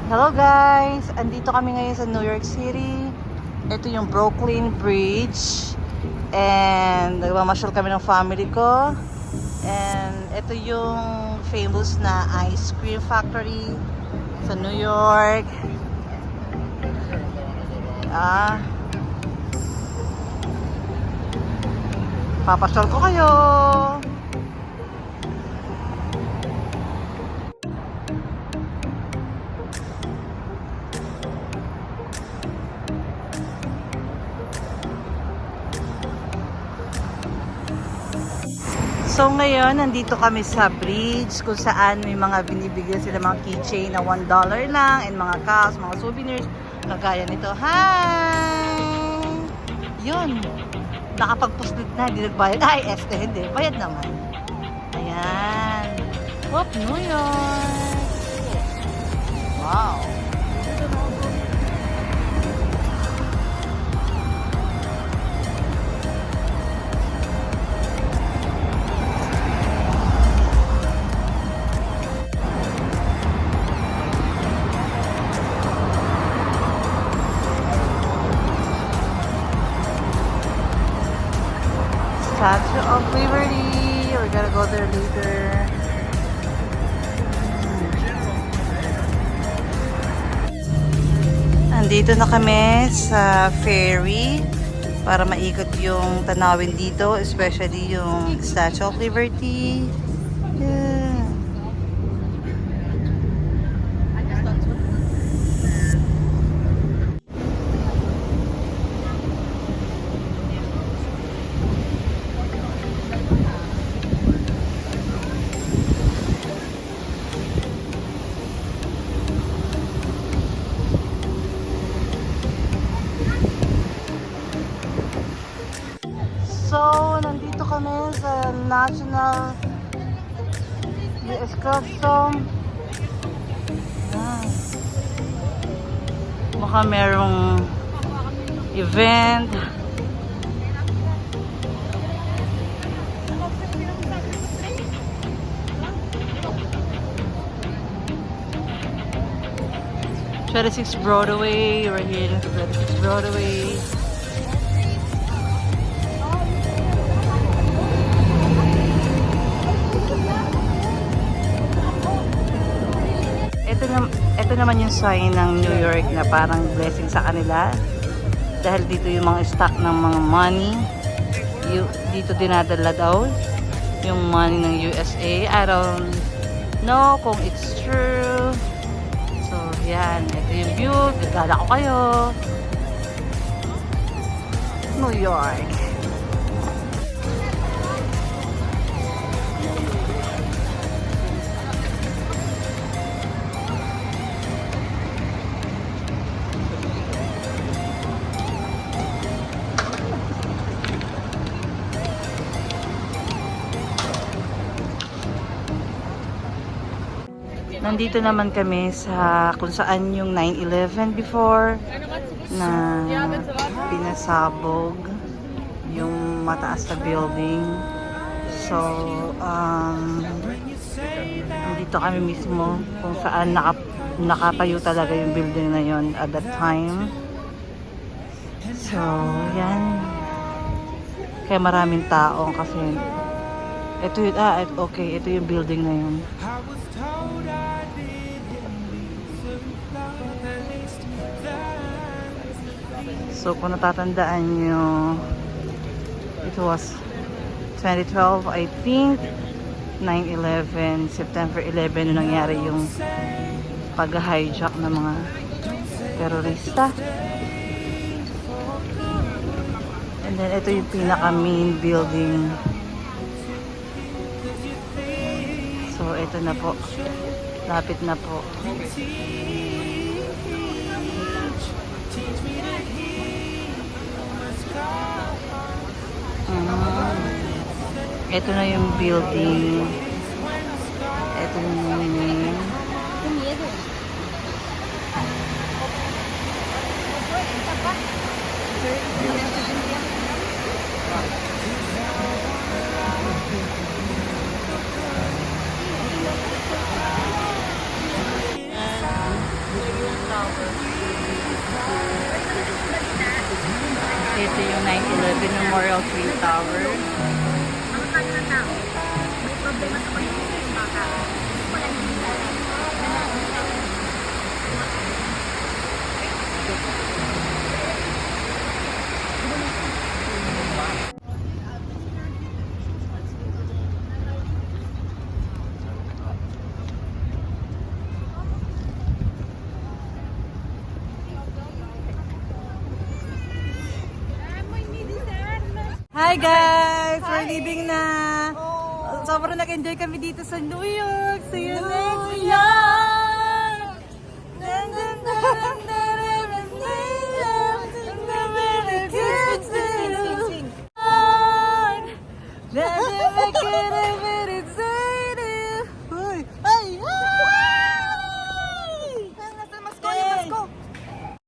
Hello guys! Andito kami ngayon sa New York City. Ito yung Brooklyn Bridge. And nagmamasyal kami ng family ko. And ito yung famous na ice cream factory sa New York. Papasyal ko kayo! So ngayon, nandito kami sa bridge kung saan may mga binibigyan sila mga keychain na $1 lang and mga cups, mga souvenirs kagaya nito. Hi! Yun! Nakapagpuslit na, hindi nagbayad. Ay, hindi. Bayad naman. Ayan. Whoop, New York! Wow! Statue of Liberty. We're gonna go there later. Andito na kami sa ferry para maikot yung tanawin dito, especially yung Statue of Liberty. Yeah. So, nandito kami sa National US Custom. Mukha merong event. Twenty-six Broadway. We're here in 26 Broadway. Ito naman yung sign ng New York na parang blessing sa kanila. Dahil dito yung mga stock ng mga money. Dito dinadala daw yung money ng USA. I don't know kung it's true. So, yan. Ito yung view. Gagala ko kayo. New York. Nandito naman kami sa kung saan yung 9/11 before na pinasabog yung mataas na building. So, nandito kami mismo kung saan nakatayo talaga yung building na yon at that time. So, yan. Kaya maraming tao kasi ito yun, okay, ito yung building na yun. So kung natatandaan nyo, it was 2012, I think, 9/11, September 11, nung nangyari yung pag-hijack ng mga terorista. And then ito yung pinaka-main building. So ito na po, lapit na po. Ito na yung building. Ito na yung Ito yung 9/11 Memorial Twin Tower. Hi guys! We're leaving na! Sobrang nag-enjoy kami dito sa New York! See you next year!